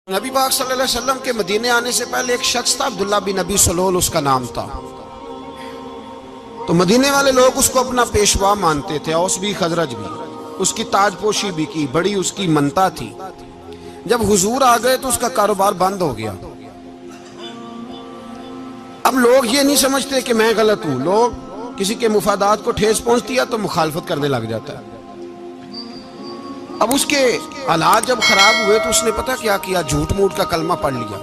نبی پاک صلی اللہ علیہ وسلم کے مدینے آنے سے پہلے ایک شخص تھا، عبداللہ بن ابی سلول اس کا نام تھا۔ تو مدینے والے لوگ اس کو اپنا پیشوا مانتے تھے، اوس بھی خزرج بھی، اس کی تاج پوشی بھی کی، بڑی اس کی منتا تھی۔ جب حضور آ گئے تو اس کا کاروبار بند ہو گیا۔ اب لوگ یہ نہیں سمجھتے کہ میں غلط ہوں، لوگ کسی کے مفادات کو ٹھیس پہنچتی ہے تو مخالفت کرنے لگ جاتا ہے۔ اب اس کے حالات جب خراب ہوئے تو اس نے پتہ کیا کیا، جھوٹ موٹ کا کلمہ پڑھ لیا۔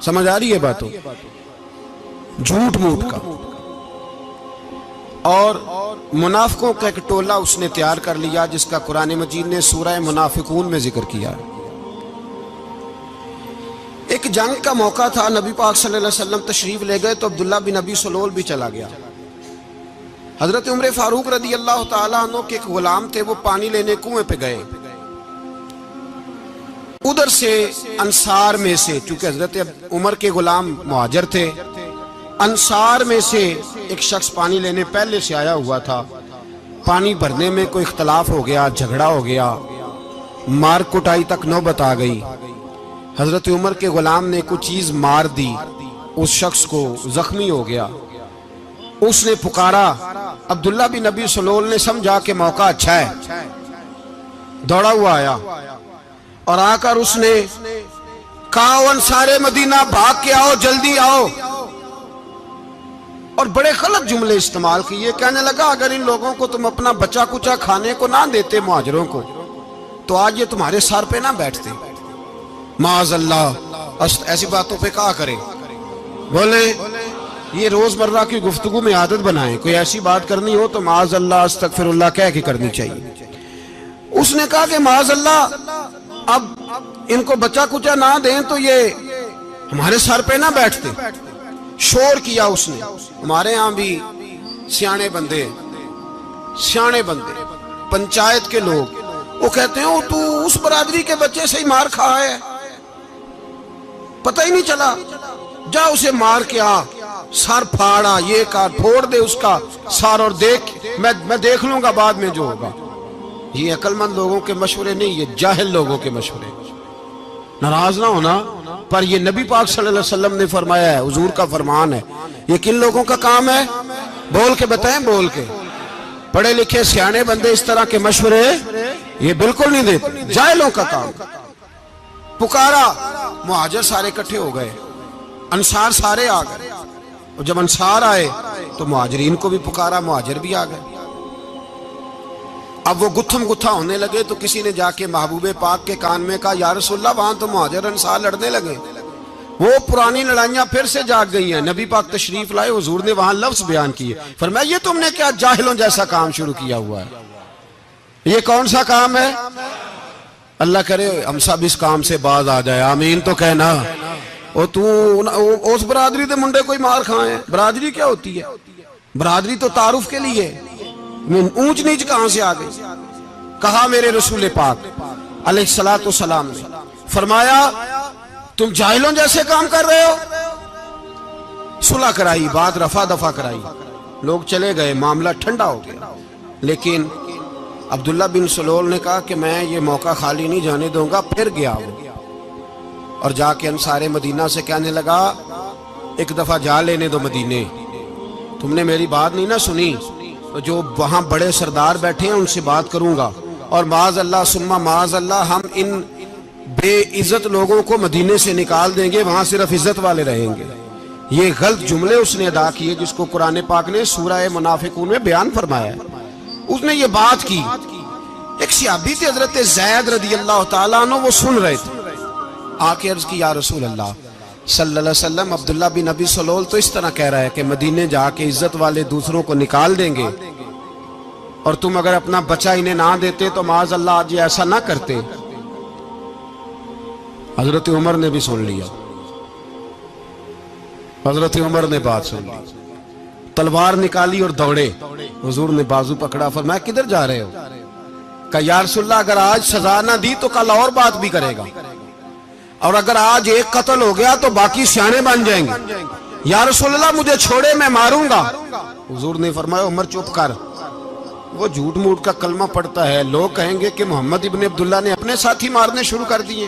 سمجھ آ رہی ہے باتوں؟ جھوٹ موٹ کا، اور منافقوں کا ایک ٹولہ اس نے تیار کر لیا جس کا قرآن مجید نے سورہ منافقون میں ذکر کیا۔ ایک جنگ کا موقع تھا، نبی پاک صلی اللہ علیہ وسلم تشریف لے گئے تو عبداللہ بن ابی سلول بھی چلا گیا۔ حضرت عمر فاروق رضی اللہ تعالیٰ عنہ کے ایک غلام تھے، وہ پانی لینے کنویں پہ گئے۔ ادھر سے انصار میں سے، چونکہ حضرت عمر کے غلام مہاجر تھے، انصار میں سے ایک شخص پانی لینے پہلے سے آیا ہوا تھا۔ پانی بھرنے میں کوئی اختلاف ہو گیا، جھگڑا ہو گیا، مار کٹائی تک نوبت آ گئی۔ حضرت عمر کے غلام نے کچھ چیز مار دی، اس شخص کو زخمی ہو گیا۔ اس نے پکارا، عبداللہ بن ابی سلول نے سمجھا کہ موقع اچھا ہے، دوڑا ہوا آیا اور آ کر اس نے کہا، انصار مدینہ بھاگ کے آؤ، جلدی آؤ، اور بڑے غلط جملے استعمال کیے۔ کہنے لگا، اگر ان لوگوں کو تم اپنا بچا کچا کھانے کو نہ دیتے مہاجروں کو تو آج یہ تمہارے سر پہ نہ بیٹھتے۔ معاذ اللہ، ایسی باتوں پہ کہا کرے، بولے یہ روز مرہ کی گفتگو میں عادت بنائیں، کوئی ایسی بات کرنی ہو تو معاذ اللہ استغفر اللہ کہہ کے کرنی چاہیے۔ اس نے کہا کہ معاذ اللہ، اب ان کو بچا کچا نہ دیں تو یہ ہمارے سر پہ نہ بیٹھتے۔ شور کیا اس نے۔ ہمارے ہاں بھی سیانے بندے پنچایت کے لوگ، وہ کہتے ہیں تو اس برادری کے بچے سے ہی مار کھا ہے، پتہ ہی نہیں چلا، جا اسے مار کے آ، سر پھاڑا، یہ کہا پھوڑ دے اس کا سر، اور دیکھ میں دیکھ لوں گا بعد میں جو ہوگا۔ یہ عقل مند لوگوں کے مشورے نہیں، یہ جاہل لوگوں کے مشورے۔ ناراض نہ ہونا، پر یہ نبی پاک صلی اللہ علیہ وسلم نے فرمایا ہے، حضور کا فرمان ہے۔ یہ کن لوگوں کا کام ہے؟ بول کے بتائیں، بول کے۔ پڑھے لکھے سیانے بندے اس طرح کے مشورے یہ بالکل نہیں دیتے، جاہلوں کا کام۔ پکارا، مہاجر سارے اکٹھے ہو گئے، انصار سارے آ گئے، اور جب انصار آئے تو مہاجرین کو بھی پکارا، مہاجر بھی آ گئے۔ اب وہ گتھم گتھا ہونے لگے تو کسی نے جا کے محبوب پاک کے کان میں کہا، یا رسول اللہ، وہاں تو مہاجر انصار لڑنے لگے، وہ پرانی لڑائیاں پھر سے جاگ گئی ہیں۔ نبی پاک تشریف لائے، حضور نے وہاں لفظ بیان کیے، فرمایا یہ تم نے کیا جاہلوں جیسا کام شروع کیا ہوا ہے؟ یہ کون سا کام ہے؟ اللہ کرے ہم سب اس کام سے باز آ جائے، آمین تو کہنا۔ اس برادری دے منڈے کوئی مار کھائیں، برادری کیا ہوتی ہے؟ برادری تو تعارف کے لیے، اونچ نیچ کہاں سے آ گئی؟ کہا میرے رسول پاک علیہ الصلوۃ والسلام نے، فرمایا تم جاہلوں جیسے کام کر رہے ہو۔ صلح کرائی، بات رفع دفع کرائی، لوگ چلے گئے، معاملہ ٹھنڈا ہو گیا۔ لیکن عبداللہ بن سلول نے کہا کہ میں یہ موقع خالی نہیں جانے دوں گا۔ پھر گیا وہ، اور جا کے انصار مدینہ سے کہنے لگا، ایک دفعہ جا لینے دو مدینے، تم نے میری بات نہیں نہ سنی تو جو وہاں بڑے سردار بیٹھے ہیں ان سے بات کروں گا، اور معاذ اللہ ثم معاذ اللہ ہم ان بے عزت لوگوں کو مدینے سے نکال دیں گے، وہاں صرف عزت والے رہیں گے۔ یہ غلط جملے اس نے ادا کیے جس کو قرآن پاک نے سورہ منافقون میں بیان فرمایا ہے۔ اس نے یہ بات کی۔ ایک صحابی تھے حضرت زید رضی اللہ تعالیٰ عنہ، وہ سن رہے تھے، آ کے عرض کی، یا رسول اللہ صلی اللہ علیہ وسلم، عبداللہ بن ابی سلول تو اس طرح کہہ رہا ہے کہ مدینے جا کے عزت والے دوسروں کو نکال دیں گے، اور تم اگر اپنا بچہ انہیں نہ دیتے تو معاذ اللہ آج یہ ایسا نہ کرتے۔ حضرت عمر نے بھی سن لیا، حضرت عمر نے بات سن لی، تلوار نکالی اور دوڑے۔ حضور نے بازو پکڑا، فرمایا کدھر جا رہے ہو؟ کہا یا رسول اللہ، اگر آج سزا نہ دی تو کل اور بات بھی کرے گا، اور اگر آج ایک قتل ہو گیا تو باقی سیانے بن جائیں گے۔ یا رسول اللہ مجھے چھوڑے، میں ماروں گا۔ حضور نے فرمایا عمر چپ کر، وہ جھوٹ موٹ کا کلمہ پڑھتا ہے، لوگ کہیں گے کہ محمد ابن عبداللہ نے اپنے ساتھی مارنے شروع کر دیے۔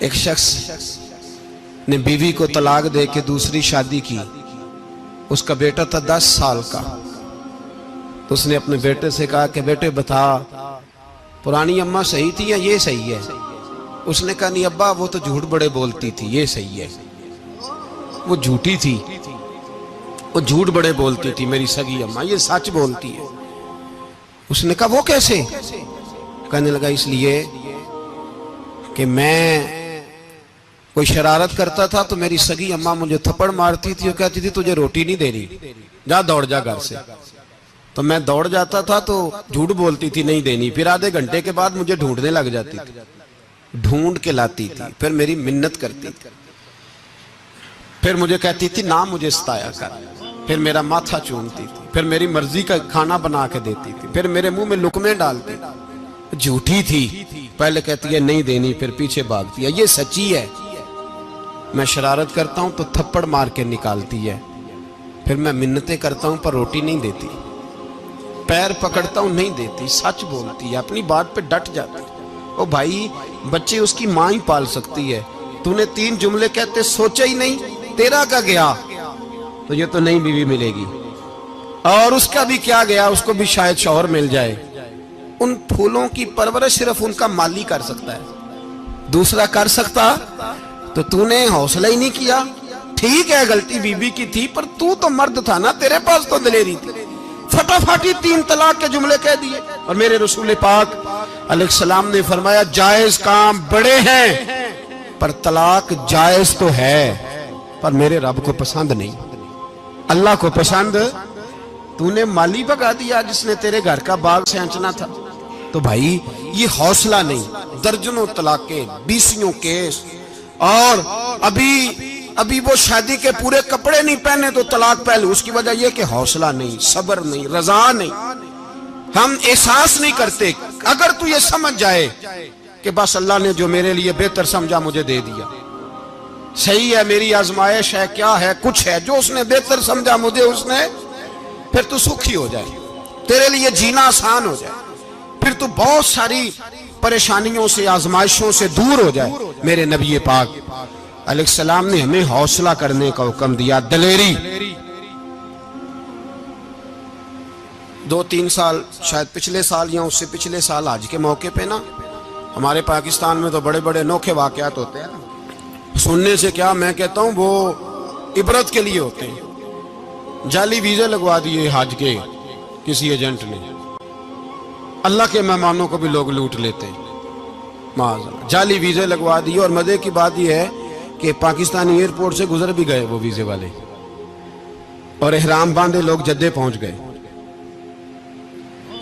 ایک شخص نے بیوی کو طلاق دے کے دوسری شادی کی. اس کا بیٹا تھا 10 سال کا. تو اس نے اپنے بیٹے سے کہا کہ بیٹے بتا پرانی اماں صحیح تھی یا یہ صحیح ہے؟ اس نے کہا نہیں ابا وہ تو جھوٹ بڑے بولتی تھی، یہ صحیح ہے. وہ جھوٹی تھی، وہ جھوٹ بڑے بولتی تھی میری سگی اماں، یہ سچ بولتی ہے. اس نے کہا وہ کیسے؟ کہنے لگا اس لیے کہ میں کوئی شرارت کرتا تھا تو میری سگی اماں مجھے تھپڑ مارتی تھی اور کہتی تھی تجھے روٹی نہیں دینی، جا دوڑ جا گھر سے. تو میں دوڑ جاتا تھا تو جھوٹ بولتی تھی نہیں دینی، پھر آدھے گھنٹے کے بعد مجھے ڈھونڈنے لگ جاتی تھی، ڈھونڈ کے لاتی تھی، پھر میری منت کرتی تھی، پھر مجھے کہتی تھی نہ مجھے ستایا کر، پھر میرا ماتھا چومتی تھی، پھر میری مرضی کا کھانا بنا کے دیتی تھی، پھر میرے منہ میں لقمے ڈالتی تھی. جھوٹی تھی، پہلے کہتی ہے نہیں دینی پھر پیچھے بھاگتی ہے. یہ سچی ہے، میں شرارت کرتا ہوں تو تھپڑ مار کے نکالتی ہے، پھر میں منتیں کرتا ہوں پر روٹی نہیں دیتی، پیر پکڑتا ہوں نہیں دیتی. سچ بولتی ہے، اپنی بات پہ ڈٹ جاتی. او بھائی بچے اس کی ماں ہی پال سکتی ہے، تو نے 3 جملے کہتے سوچا ہی نہیں، تیرا کا گیا تو یہ تو نئی بیوی ملے گی، اور اس کا بھی کیا گیا، اس کو بھی شاید شوہر مل جائے. ان پھولوں کی پرورش صرف ان کا مالی کر سکتا ہے، دوسرا کر سکتا تو نے حوصلہ ہی نہیں کیا. ٹھیک ہے غلطی بیوی کی تھی پر تو مرد تھا نا، تیرے پاس تو دلیری تھی. فٹافٹی 3 طلاق کے جملے کہہ دیے. اور میرے رسول پاک علیہ السلام نے فرمایا جائز کام بڑے ہیں پر طلاق جائز تو ہے پر میرے رب کو پسند نہیں، اللہ کو پسند. تو نے مالی بگا دیا جس نے تیرے گھر کا باغ سینچنا تھا. تو بھائی یہ حوصلہ نہیں، درجنوں طلاقیں، 20 کیس، اور ابھی وہ شادی کے پورے کپڑے نہیں پہنے تو طلاق پہلے. اس کی وجہ یہ کہ حوصلہ نہیں، صبر نہیں، رضا نہیں، ہم احساس نہیں کرتے. اگر تو یہ سمجھ جائے کہ بس اللہ نے جو میرے لیے بہتر سمجھا مجھے دے دیا، صحیح ہے میری آزمائش ہے، کیا ہے کچھ ہے جو اس نے بہتر سمجھا مجھے اس نے، پھر تو سکھی ہو جائے، تیرے لیے جینا آسان ہو جائے، پھر تو بہت ساری پریشانیوں سے آزمائشوں سے دور ہو جائے. میرے نبی پاک علیہ السلام نے ہمیں حوصلہ کرنے کا حکم دیا، دلیری. 2-3 سال شاید پچھلے سال یا اس سے پچھلے سال حج کے موقع پہ نا ہمارے پاکستان میں تو بڑے بڑے انوکھے واقعات ہوتے ہیں نا، سننے سے کیا میں کہتا ہوں وہ عبرت کے لیے ہوتے ہیں. جعلی ویزے لگوا دیے حج کے کسی ایجنٹ نے، اللہ کے مہمانوں کو بھی لوگ لوٹ لیتے ہیں، معاذاللہ جعلی ویزے لگوا دیے. اور مزے کی بات یہ ہے کہ پاکستانی ایئرپورٹ سے گزر بھی گئے وہ ویزے والے، اور احرام باندھے لوگ جدے پہنچ گئے.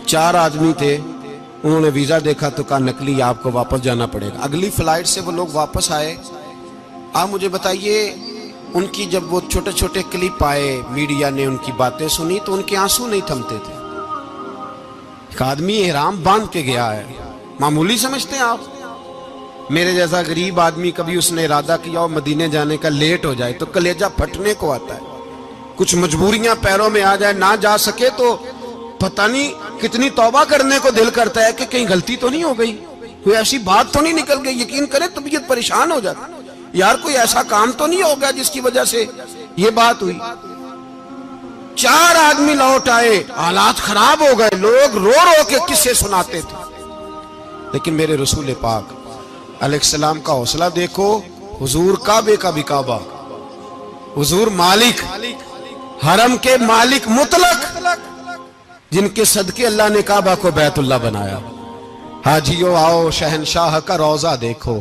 4 آدمی تھے، انہوں نے ویزا دیکھا تو کہا نقلی آپ کو واپس جانا پڑے گا. اگلی فلائٹ سے وہ لوگ واپس آئے. آپ مجھے بتائیے ان کی جب وہ چھوٹے چھوٹے کلپ آئے، میڈیا نے ان کی باتیں سنی تو ان کے آنسو نہیں تھمتے تھے. ایک آدمی احرام باندھ کے گیا ہے، معمولی سمجھتے ہیں آپ؟ میرے جیسا غریب آدمی کبھی اس نے ارادہ کیا اور مدینے جانے کا لیٹ ہو جائے تو کلیجہ پھٹنے کو آتا ہے. کچھ مجبوریاں پیروں میں آ جائے، نہ جا سکے تو پتہ نہیں کتنی توبہ کرنے کو دل کرتا ہے کہ کہیں غلطی تو نہیں ہو گئی، کوئی ایسی بات تو نہیں نکل گئی. یقین کریں طبیعت پریشان ہو جاتی، یار کوئی ایسا کام تو نہیں ہو گیا جس کی وجہ سے یہ بات ہوئی. 4 آدمی لوٹ آئے، حالات خراب ہو گئے، لوگ رو رو کے قصے سناتے تھے. لیکن میرے رسول پاک علیہ السلام کا حوصلہ دیکھو. حضور کعبے کا بھی کعبہ، حضور مالک، حرم کے مالک مطلق، جن کے صدقے اللہ نے کعبہ کو بیت اللہ بنایا. حاجیو آؤ شہنشاہ کا روضہ دیکھو،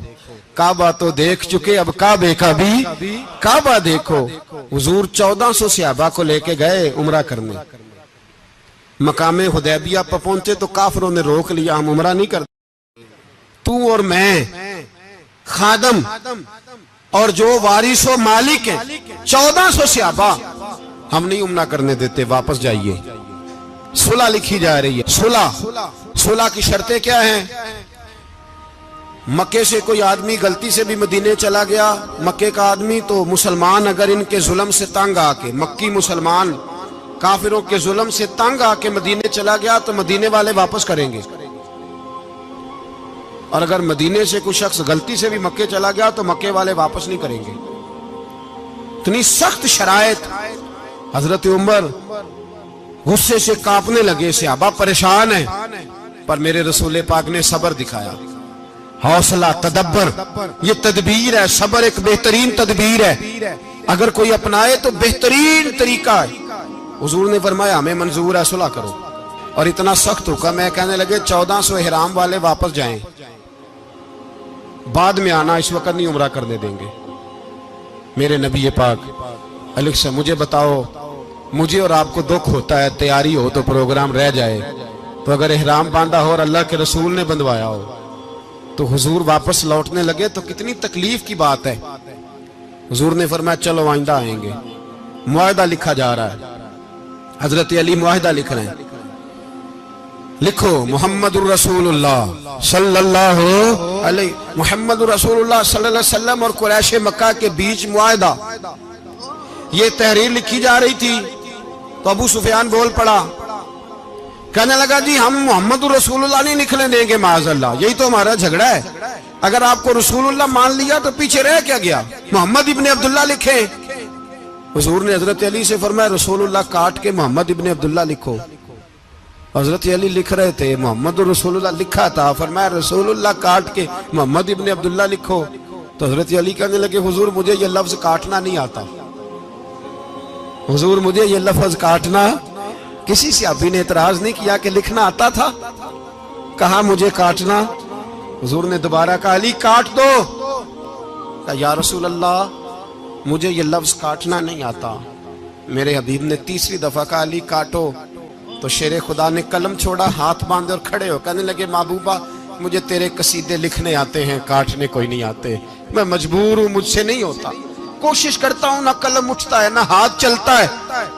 کعبہ تو دیکھ چکے اب کعبے کا بھی کعبہ دیکھو. حضور 1400 صحابہ کو لے کے گئے عمرہ کرنے. مقام حدیبیہ پر پہنچے تو کافروں نے روک لیا، ہم عمرہ نہیں کرتے. تو اور میں خادم اور جو وارث و مالک ہیں 1400 صحابہ ہم نہیں عمرہ کرنے دیتے، واپس جائیے. صلح لکھی جا رہی ہے. صلح کی شرطیں کیا ہیں؟ مکے سے کوئی آدمی غلطی سے بھی مدینے چلا گیا، مکے کا آدمی، تو مسلمان اگر ان کے ظلم سے تنگ آ کے، مکی مسلمان کافروں کے ظلم سے تنگ آ کے مدینے چلا گیا تو مدینے والے واپس کریں گے. اور اگر مدینے سے کوئی شخص غلطی سے بھی مکے چلا گیا تو مکے والے واپس نہیں کریں گے. اتنی سخت شرائط. حضرت عمر غصے سے کانپنے لگے, صحابہ پریشان ہیں, پر میرے رسول پاک نے صبر دکھایا. حوصلہ, تدبر, یہ تدبیر ہے. صبر ایک بہترین تدبیر ہے, اگر کوئی اپنائے تو بہترین طریقہ ہے. حضور نے فرمایا ہمیں منظور ہے, صلح کرو. اور اتنا سخت حکم ہے, کہنے لگے 1400 احرام والے واپس جائیں, بعد میں آنا, اس وقت نہیں عمرہ کرنے دیں گے. میرے نبی پاک علیہ السلام, مجھے بتاؤ, مجھے اور آپ کو دکھ ہوتا ہے تیاری ہو تو پروگرام رہ جائے, تو اگر احرام باندھا ہو اور اللہ کے رسول نے بندھوایا ہو تو حضور واپس لوٹنے لگے تو کتنی تکلیف کی بات ہے. حضور نے فرمایا چلو آئندہ آئیں گے. معاہدہ لکھا جا رہا ہے, حضرت علی معاہدہ لکھ رہے ہیں. لکھو محمد الرسول اللہ صلی اللہ علیہ محمد الرسول اللہ صلی اللہ علیہ وسلم اور قریش مکہ کے بیچ معاہدہ. یہ تحریر لکھی جا رہی تھی تو ابو سفیان بول پڑا, کہنے لگا جی ہم محمد الرسول اللہ نہیں لکھنے دیں گے معاذ اللہ, یہی تو ہمارا جھگڑا ہے. اگر آپ کو رسول اللہ مان لیا تو پیچھے رہ کیا گیا, محمد ابن عبداللہ لکھے. حضور نے حضرت علی سے فرمایا رسول اللہ کاٹ کے محمد ابن عبداللہ لکھو. حضرت علی لکھ رہے تھے, محمد رسول اللہ لکھا تھا, فرمایا رسول اللہ کاٹ کے محمد ابن عبداللہ لکھو. تو حضرت علی کہنے لگے حضور مجھے یہ لفظ کاٹنا نہیں آتا, حضور مجھے یہ لفظ کاٹنا. کسی صحابی نے اعتراض نہیں کیا کہ لکھنا آتا تھا, کہا مجھے کاٹنا. حضور نے دوبارہ کہا علی کاٹ دو. کہا یا رسول اللہ مجھے یہ لفظ کاٹنا نہیں آتا. میرے حبیب نے تیسری دفعہ کہا علی کاٹو. تو شیر خدا نے قلم چھوڑا, ہاتھ باندھے اور کھڑے ہو کہنے لگے محبوبہ مجھے تیرے قصیدے لکھنے آتے ہیں, کاٹنے کوئی نہیں آتے. میں مجبور ہوں, مجھ سے نہیں ہوتا. کوشش کرتا ہوں, نہ قلم اٹھتا ہے نہ ہاتھ چلتا ہے.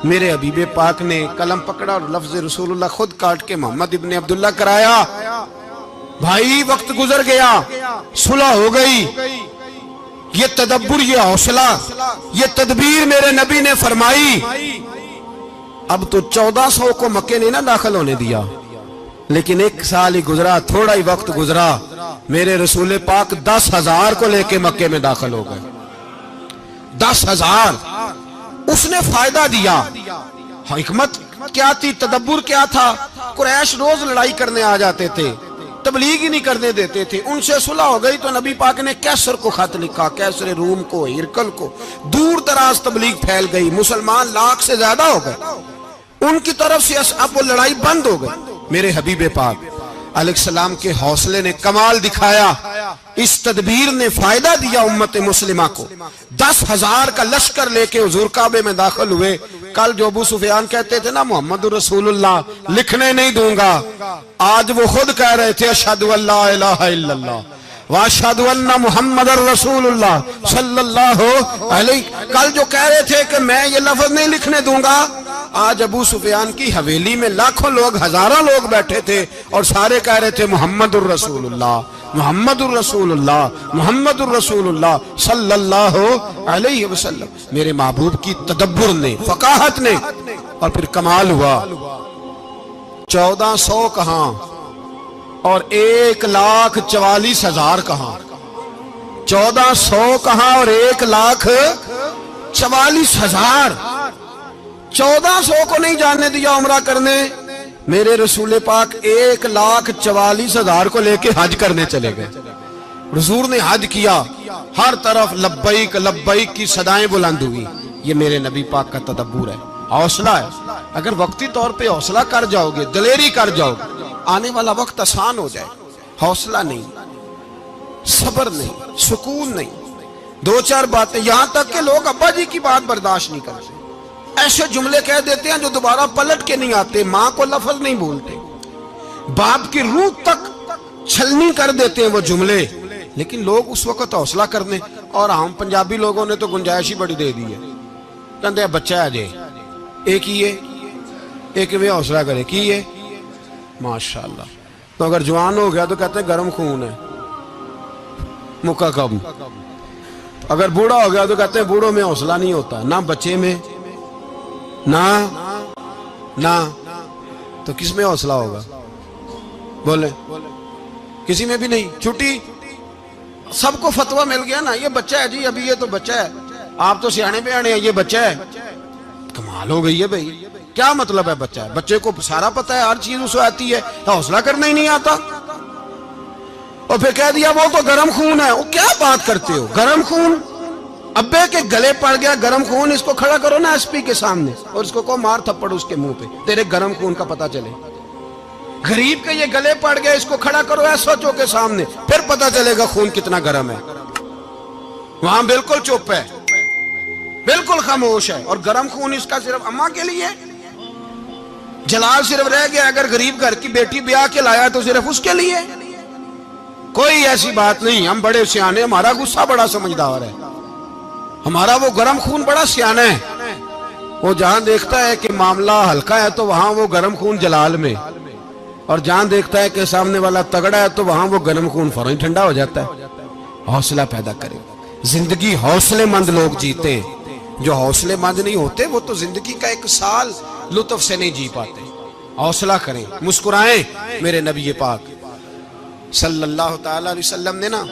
میرے حبیب پاک نے قلم پکڑا اور لفظ رسول اللہ خود کاٹ کے محمد ابن عبداللہ کرایا. بھائی وقت گزر گیا, صلح ہو گئی. یہ تدبر, یہ حوصلہ, یہ تدبیر میرے نبی نے فرمائی. اب تو 1400 کو مکے نے نہ داخل ہونے دیا, لیکن 1 سال ہی گزرا, تھوڑا ہی وقت گزرا, میرے رسول پاک 10,000 کو لے کے مکے میں داخل ہو گئے. 10,000. اس نے فائدہ دیا. حکمت کیا تھی, تدبر کیا تھا. قریش روز لڑائی کرنے آ جاتے تھے, تبلیغ ہی نہیں کرنے دیتے تھے. ان سے صلح ہو گئی تو نبی پاک نے کیسر کو خط لکھا, کیسر روم کو, ہرکل کو. دور دراز تبلیغ پھیل گئی, مسلمان 100,000 سے زیادہ ہو گئے. ان کی طرف سے اب وہ لڑائی بند ہو گئی. میرے حبیب پاک علیہ السلام کے حوصلے نے کمال دکھایا, اس تدبیر نے فائدہ دیا امت مسلمہ کو. 10,000 کا لشکر لے کے حضور کعبے میں داخل ہوئے. کل جو ابو سفیان کہتے تھے نا محمد رسول اللہ لکھنے نہیں دوں گا, آج وہ خود کہہ رہے تھے اشہد ان لا الہ الا اللہ واشہد ان محمد رسول اللہ صلی اللہ علیہ. کل جو کہہ رہے تھے کہ میں یہ لفظ نہیں لکھنے دوں گا, آج ابو سفیان کی حویلی میں لاکھوں لوگ, ہزاروں لوگ بیٹھے تھے اور سارے کہہ رہے تھے محمد الرسول اللہ محمد الرسول اللہ محمد الرسول اللہ صلی اللہ علیہ وسلم. میرے محبوب کی تدبر نے, فقاہت نے, اور پھر کمال ہوا. 1400 کہاں اور 1,44,000 کہاں. 1400 کہاں اور 1,44,000. 1400 کو نہیں جانے دیا عمرہ کرنے. میرے رسول پاک 1,44,000 کو لے کے حج کرنے چلے گئے. حضور نے حج کیا, ہر طرف لبیک لبیک کی صدائیں بلند ہوئی. یہ میرے نبی پاک کا تدبر ہے, حوصلہ ہے. اگر وقتی طور پہ حوصلہ کر جاؤ گے, دلیری کر جاؤ گے, آنے والا وقت آسان ہو جائے. حوصلہ نہیں, صبر نہیں, سکون نہیں, 2-4 باتیں, یہاں تک کہ لوگ ابا جی کی بات برداشت نہیں کرتے. ایسے جملے کہہ دیتے ہیں جو دوبارہ پلٹ کے نہیں آتے. ماں کو لفظ نہیں بولتے, باپ کی روح تک چھلنی کر دیتے ہیں وہ جملے. لیکن لوگ اس وقت حوصلہ کرنے, اور ہم پنجابی لوگوں نے تو گنجائش ہی بڑی دے دی ہے. کہتے ہیں بچہ ہے جے, ایک ہی ہے, ایک میں حوصلہ کرے کی ہے ماشاءاللہ. تو اگر جوان ہو گیا تو کہتے ہیں گرم خون ہے, مکہ کب. اگر بوڑھا ہو گیا تو کہتے ہیں بوڑھوں میں حوصلہ نہیں ہوتا, نہ بچے میں نہ تو کس میں حوصلہ ہوگا؟ بولے کسی میں بھی نہیں. چھٹی سب کو فتویٰ مل گیا نا, یہ بچہ ہے جی, ابھی یہ تو بچہ ہے, آپ تو سیانے بیانے ہیں, یہ بچہ ہے. کمال ہو گئی ہے بھائی, کیا مطلب ہے بچہ ہے؟ بچے کو سارا پتہ ہے, ہر چیز اسے آتی ہے, تو حوصلہ کرنا ہی نہیں آتا. اور پھر کہہ دیا وہ تو گرم خون ہے. وہ کیا بات کرتے ہو, گرم خون؟ ابے کے گلے پڑ گیا گرم خون, اس کو کھڑا کرو نا ایس پی کے سامنے اور اس کو مار تھپڑ اس کے منہ پہ, تیرے گرم خون کا پتہ چلے. غریب کے یہ گلے پڑ گیا, اس کو کھڑا کرو ایس او کے سامنے, پھر پتہ چلے گا خون کتنا گرم ہے. وہاں بالکل چپ ہے, بالکل خاموش ہے. اور گرم خون اس کا صرف اماں کے لیے, جلال صرف رہ گیا اگر غریب گھر کی بیٹی بیاہ کے لایا تو صرف اس کے لیے. کوئی ایسی بات نہیں. ہم بڑے سیانے, ہمارا غصہ بڑا سمجھدار ہے, ہمارا وہ گرم خون بڑا سیانا ہے. وہ جہاں دیکھتا ہے کہ معاملہ ہلکا ہے تو وہاں وہ گرم خون جلال میں, اور جہاں دیکھتا ہے کہ سامنے والا تگڑا ہے تو وہاں وہ گرم خون فوراً ٹھنڈا ہو جاتا ہے. حوصلہ پیدا کرے. زندگی حوصلے مند لوگ جیتے ہیں, جو حوصلے مند نہیں ہوتے وہ تو زندگی کا ایک سال لطف سے نہیں جی پاتے. حوصلہ کریں, مسکرائیں. میرے نبی پاک صلی اللہ تعالی علیہ وسلم نے نا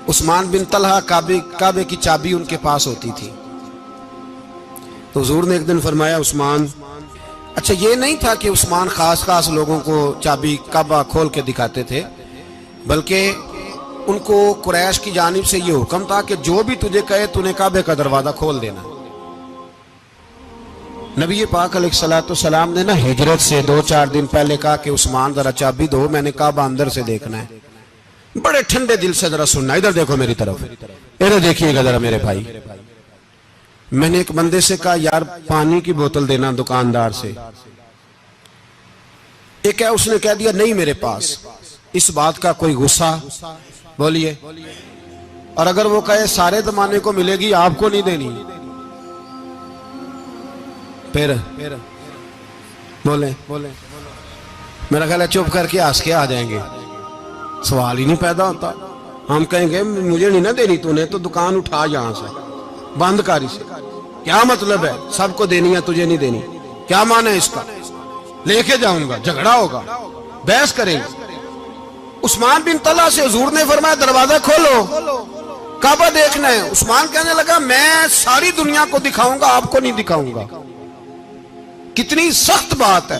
عثمان بن طلحہ, کعبے کی چابی ان کے پاس ہوتی تھی, تو حضور نے ایک دن فرمایا عثمان, اچھا یہ نہیں تھا کہ عثمان خاص لوگوں کو چابی کعبہ کھول کے دکھاتے تھے, بلکہ ان کو قریش کی جانب سے یہ حکم تھا کہ جو بھی تجھے کہے تو نے کعبے کا دروازہ کھول دینا. نبی پاک علیہ الصلوۃ والسلام نے نا ہجرت سے 2-4 دن پہلے کہا کہ عثمان ذرا چابی دو, میں نے کعبہ اندر سے دیکھنا ہے. بڑے ٹھنڈے دل سے ذرا سننا, ادھر دیکھو میری طرف, ادھر دیکھیے گا ذرا میرے بھائی. میں نے ایک بندے سے کہا یار پانی کی بوتل دینا دکاندار سے, ایک ہے اس نے کہہ دیا نہیں میرے پاس. اس بات کا کوئی غصہ بولیے, اور اگر وہ کہے سارے زمانے کو ملے گی آپ کو نہیں دینی, پھر بولیں میرا خیال ہے چپ کر کے ہنس کے آ جائیں گے, سوال ہی نہیں پیدا ہوتا. ہم کہیں گے مجھے نہیں نہ دینی, تو نے تو دکان اٹھا یہاں سے, بند کر اسے. کیا مطلب ہے سب کو دینی ہے تجھے نہیں دینی, کیا معنی ہے اس کا؟ لے کے جاؤں گا, جھگڑا ہوگا, بحث کریں گے. عثمان بن طلحہ سے حضور نے فرمایا دروازہ کھولو, کعبہ دیکھنا ہے. عثمان کہنے لگا میں ساری دنیا کو دکھاؤں گا, آپ کو نہیں دکھاؤں گا. کتنی سخت بات ہے,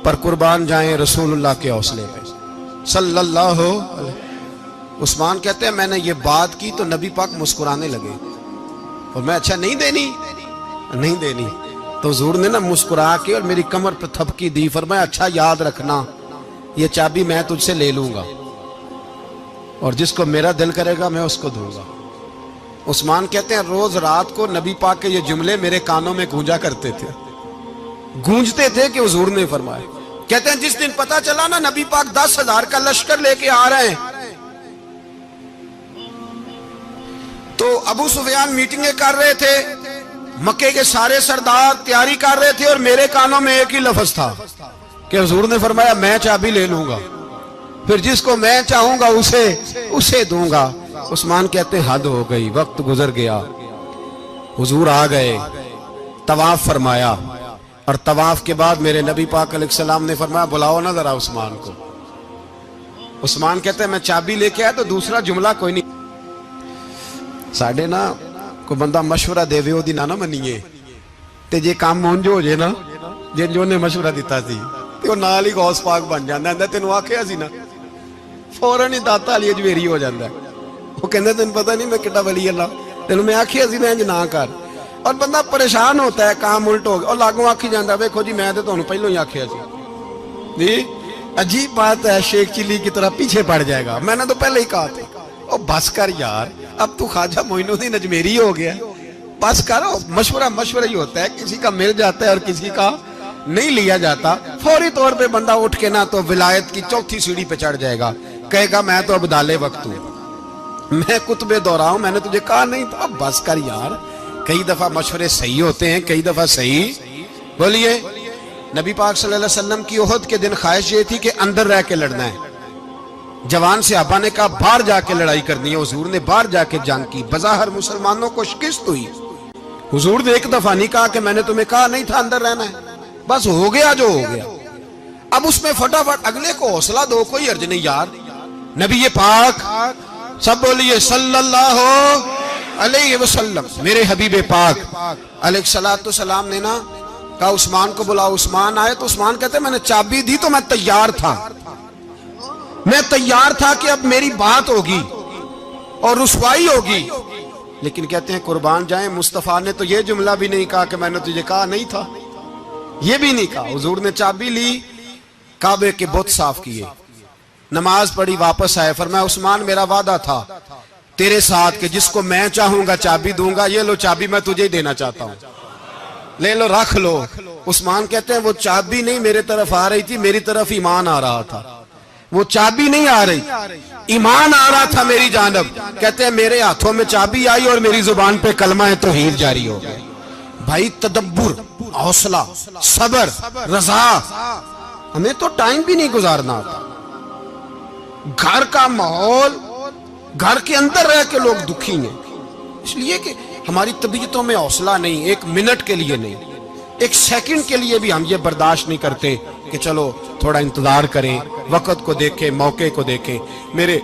پر قربان جائیں رسول اللہ کے حوصلے پہ صلی اللہ علیہ. عثمان کہتے ہیں میں نے یہ بات کی تو نبی پاک مسکرانے لگے, اور میں اچھا نہیں دینی, تو حضور نے نا مسکرا کے اور میری کمر پہ تھپکی دی, فرمایا اچھا یاد رکھنا یہ چابی میں تجھ سے لے لوں گا, اور جس کو میرا دل کرے گا میں اس کو دوں گا. عثمان کہتے ہیں روز رات کو نبی پاک کے یہ جملے میرے کانوں میں گونجتے تھے کہ حضور نے فرمایا. کہتے ہیں جس دن پتا چلا نا نبی پاک 10,000 کا لشکر لے کے آ رہے ہیں, تو ابو سفیان میٹنگیں کر رہے تھے, مکے کے سارے سردار تیاری کر رہے تھے, اور میرے کانوں میں ایک ہی لفظ تھا کہ حضور نے فرمایا میں چابی لے لوں گا, پھر جس کو میں چاہوں گا اسے دوں گا. عثمان کہتے ہیں حد ہو گئی, وقت گزر گیا, حضور آ گئے, طواف فرمایا, اور طواف کے بعد میرے نبی پاک علیہ السلام نے فرمایا بلاؤ نا ذرا عثمان کو. عثمان کہتے ہیں میں چابی لے کے آیا تو دوسرا جملہ کوئی نہیں. ساڑھے نا کوئی بندہ مشورہ دے وے دی نہ منیے, تے جے کام مونجو ہو جے نا, جن جو نے مشورہ دیتا سی تے وہ نال ہی غوث پاک بن جاندا ہے. تینوں آکھیا سی نا, فوراً ہی داتا علی اجمیری ہو جاندا ہے. وہ کہندے تینوں پتہ نہیں میں کڈا ولی اللہ, تینوں میں آکھیا سی نا انج نہ کر, اور بندہ پریشان ہوتا ہے کام الٹ ہو گیا, اور لاگوں آکھی جاندا ویکھو جی میں تے تانوں پہلوں ہی آکھیا سی. جی عجیب بات ہے, شیخ چلی کی طرح پیچھے پڑ جائے گا, میں نے تو پہلے ہی کہا تھا. او بس کر یار, اب تو خواجہ معین الدین اجمیری ہو گیا, بس کرو. مشورہ ہی ہوتا ہے, کسی کا مل جاتا ہے اور کسی کا نہیں لیا جاتا. فوری طور پہ بندہ اٹھ کے نا تو ولایت کی 4تھی سیڑھی پہ چڑھ جائے گا, کہے گا میں تو اب دالے وقت ہوں, میں کتب دورہ ہوں, میں نے تجھے کہا نہیں تھا. بس کر یار, کئی دفعہ مشورے صحیح ہوتے ہیں, کئی دفعہ صحیح. بولیے نبی پاک صلی اللہ علیہ وسلم کی احد کے دن خواہش یہ تھی کہ اندر رہ کے لڑنا ہے. جوان صحابہ نے کہا باہر جا کے لڑائی کرنی ہے, حضور نے باہر جا کے جنگ کی. بظاہر مسلمانوں کو شکست ہوئی. حضور نے ایک دفعہ نہیں کہا کہ میں نے تمہیں کہا نہیں تھا اندر رہنا ہے, بس ہو گیا جو ہو گیا. اب اس میں فٹافٹ اگلے کو حوصلہ دو، کوئی عرض نہیں یار. نبی پاک سب بولیے صلی اللہ علیہ وسلم، میرے حبیب پاک علیہ الصلوۃ والسلام نے نا کہا عثمان کو بلاؤ. عثمان آئے تو عثمان کہتے میں نے چابی دی تو میں تیار تھا، میں تیار تھا کہ اب میری بات ہوگی اور رسوائی ہوگی. لیکن کہتے ہیں قربان جائیں مصطفیٰ نے تو یہ جملہ بھی نہیں کہا کہ میں نے تجھے کہا نہیں تھا، یہ بھی نہیں کہا. حضور نے چابی لی، کعبے کے بت صاف کیے، نماز پڑھی، واپس آئے. فرمایا عثمان میرا وعدہ تھا تیرے ساتھ کہ جس کو میں چاہوں گا چابی دوں گا، یہ لو چابی میں تجھے ہی دینا چاہتا ہوں، لے لو رکھ لو. عثمان کہتے ہیں وہ چابی نہیں میرے طرف آ رہی تھی، میری طرف ایمان آ رہا تھا. وہ چابی نہیں آ رہی، ایمان آ رہا تھا میری جانب. کہتے ہیں میرے ہاتھوں میں چابی آئی اور میری زبان پہ کلمہ توحید جاری ہو گیا. بھائی تدبر، حوصلہ، صبر، رضا. ہمیں تو ٹائم بھی نہیں گزارنا آتا. گھر کا ماحول، گھر کے اندر رہ کے لوگ دکھی ہیں، اس لیے کہ ہماری طبیعتوں میں حوصلہ نہیں. ایک منٹ کے لیے نہیں، ایک سیکنڈ کے لیے بھی ہم یہ برداشت نہیں کرتے کہ چلو تھوڑا انتظار کریں، وقت کو دیکھیں، موقع کو دیکھیں. میرے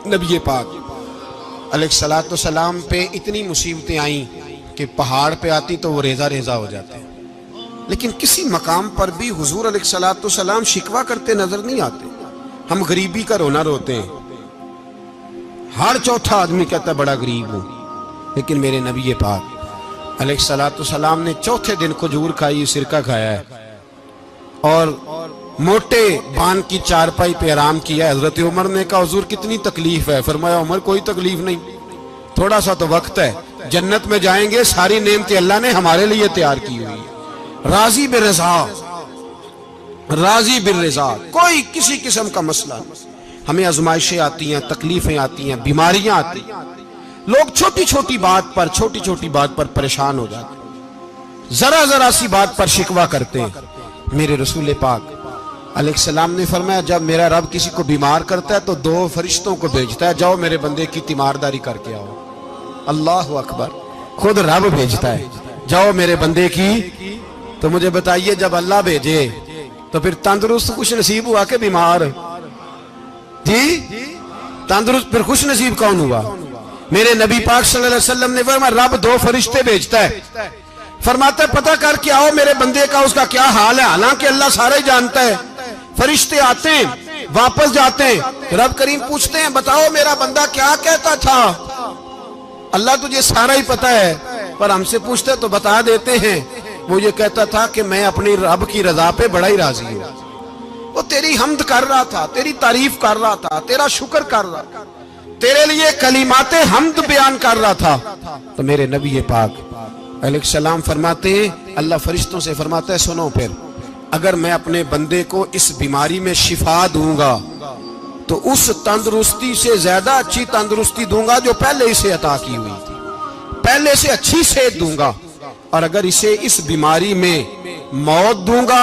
نبی پاک علیہ الصلوۃ والسلام پہ اتنی مصیبتیں آئیں کہ پہاڑ پہ آتی تو وہ ریزہ ریزہ ہو جاتے ہیں، لیکن کسی مقام پر بھی حضور علیہ الصلوۃ والسلام شکوہ کرتے نظر نہیں آتے. ہم غریبی کا رونا روتے ہیں، ہر چوتھا آدمی کہتا ہے بڑا غریب ہوں، لیکن میرے نبی پاک علیہ الصلوۃ والسلام نے چوتھے دن کھجور کھائی، سرکہ کھایا ہے اور موٹے بان کی چارپائی پہ آرام کیا ہے. حضرت عمر نے کہا حضور کتنی تکلیف ہے؟ فرمایا عمر کوئی تکلیف نہیں، تھوڑا سا تو وقت ہے، جنت میں جائیں گے، ساری نعمتیں اللہ نے ہمارے لیے تیار کی ہوئی ہے. راضی بالرضا، راضی بالرضا، کوئی کسی قسم کا مسئلہ نہیں. ہمیں آزمائشیں آتی ہیں، تکلیفیں آتی ہیں، بیماریاں آتی ہیں، لوگ چھوٹی چھوٹی بات پر پریشان ہو جاتے ہیں، ذرا ذرا سی بات پر شکوہ کرتے ہیں. میرے رسول پاک علیہ السلام نے فرمایا جب میرا رب کسی کو بیمار کرتا ہے تو 2 فرشتوں کو بھیجتا ہے، جاؤ میرے بندے کی تیمارداری کر کے آؤ. اللہ اکبر، خود رب بھیجتا ہے، جاؤ میرے بندے کی. تو مجھے بتائیے جب اللہ بھیجے تو پھر تندرست خوش نصیب ہوا کہ بیمار؟ جی تندرست پھر خوش نصیب کون ہوا؟ میرے نبی پاک صلی اللہ علیہ وسلم نے فرمایا رب 2 فرشتے بھیجتا ہے، فرماتا ہے پتہ کر کے آؤ میرے بندے کا اس کا کیا حال ہے، حالانکہ اللہ سارا ہی جانتا ہے. فرشتے آتے ہیں، واپس جاتے ہیں، رب کریم پوچھتے ہیں بتاؤ میرا بندہ کیا کہتا تھا؟ اللہ تجھے سارا ہی پتہ ہے، پر ہم سے پوچھتے تو بتا دیتے ہیں. وہ یہ کہتا تھا کہ میں اپنی رب کی رضا پہ بڑا ہی راضی ہوں. وہ تیری حمد کر رہا تھا، تیری تعریف کر رہا تھا، تیرا شکر کر رہا تھا، تیرے لیے کلمات حمد بیان کر رہا تھا. تو میرے نبی پاک علیہ السلام فرماتے ہیں، اللہ فرشتوں سے فرماتا ہے سنو پھر اگر میں اپنے بندے کو اس بیماری میں شفا دوں گا تو اس تندرستی سے زیادہ اچھی تندرستی دوں گا جو پہلے اسے عطا کی ہوئی تھی، پہلے سے اچھی صحت دوں گا. اور اگر اسے اس بیماری میں موت دوں گا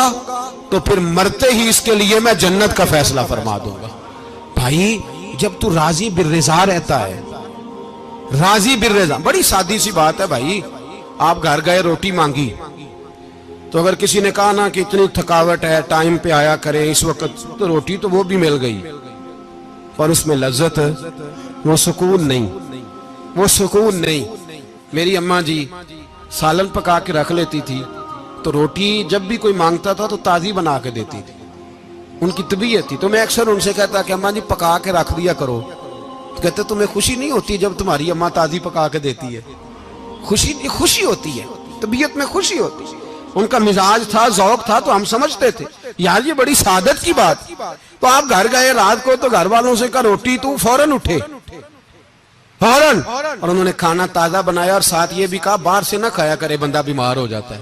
تو پھر مرتے ہی اس کے لیے میں جنت کا فیصلہ فرما دوں گا. بھائی جب تو راضی بالرضا رہتا ہے، راضی بالرضا، بڑی سادی سی بات ہے بھائی. آپ گھر گئے روٹی مانگی تو اگر کسی نے کہا نا کہ اتنی تھکاوٹ ہے ٹائم پہ آیا کریں اس وقت، تو روٹی تو وہ بھی مل گئی پر اس میں لذت، وہ سکون نہیں، وہ سکون نہیں. میری اماں جی سالن پکا کے رکھ لیتی تھی تو روٹی جب بھی کوئی مانگتا تھا تو تازی بنا کے دیتی تھی، ان کی طبیعت تھی. تو میں اکثر ان سے کہتا کہ اماں جی پکا کے رکھ دیا کرو. کہتے تمہیں خوشی نہیں ہوتی جب تمہاری اماں تازی پکا کے دیتی ہے؟ خوشی ہوتی ہے، طبیعت میں خوشی ہوتی ہے. ان کا مزاج تھا، ذوق تھا، تو ہم سمجھتے تھے یار یہ بڑی سعادت کی بات. تو آپ گھر گئے رات کو تو گھر والوں سے کہا روٹی، تو فوراً اٹھے، فوراً، اور انہوں نے کھانا تازہ بنایا اور ساتھ یہ بھی کہا باہر سے نہ کھایا کرے بندہ بیمار ہو جاتا ہے.